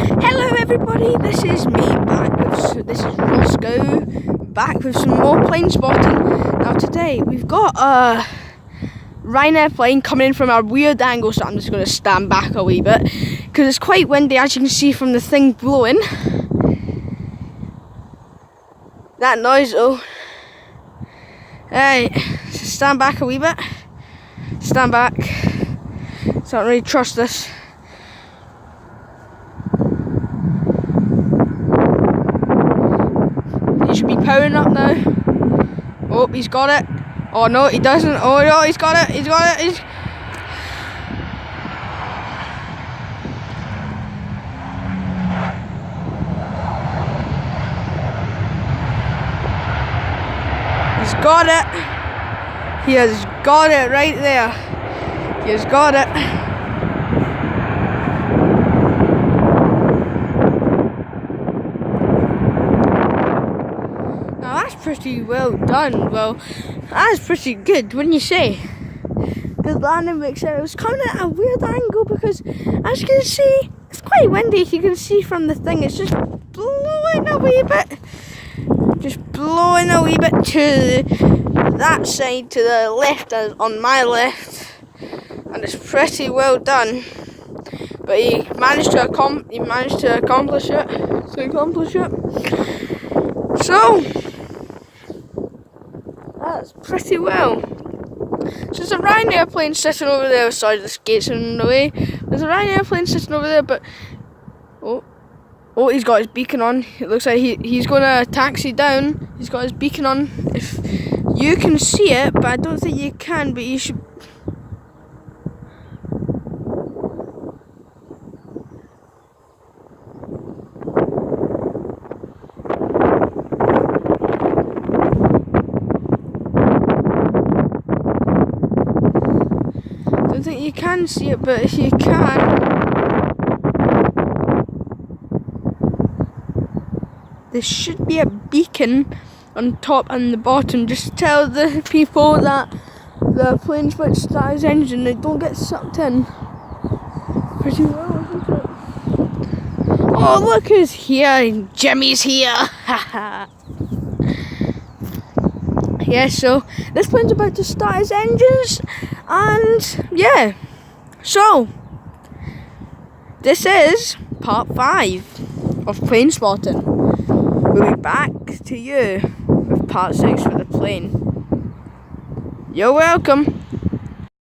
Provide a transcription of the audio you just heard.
Hello everybody, this is me this is Rossgow back with some more plane spotting. Now today we've got a Ryanair plane coming in from a weird angle, so I'm just going to stand back a wee bit because it's quite windy, as you can see from the thing blowing. That noise though. Right, stand back a wee bit. Stand back. So I don't really trust this. He should be powering up now. Oh, he's got it. Oh no, he doesn't. Oh no, he's got it. He's got it. He's got it. He has got it right there. He has got it. Now that's pretty well done. Well, that's pretty good, wouldn't you say? The landing makes sense. It was coming at a weird angle because, as you can see, it's quite windy. You can see from the thing, it's just blowing a wee bit. Just blowing a wee bit to that side, to the left, on my left, and it's pretty well done. But he managed to accomplish it. So that's pretty well. So there's a Ryanair plane sitting over there. Sorry, the gate's in the way. There's a Ryanair plane sitting over there, but oh, he's got his beacon on. It looks like he's going to taxi down. He's got his beacon on. If you can see it, but I don't think you can, but you should. I don't think you can see it, but if you can. There should be a beacon on top and the bottom. Just tell the people that the plane switched started his engine, they don't get sucked in. Pretty well, isn't it? Oh, look who's here! Jimmy's here! Yeah, so this plane's about to start his engines, and yeah. So this is part 5 of plane spotting. We'll be back to you with part 6 for the plane. You're welcome.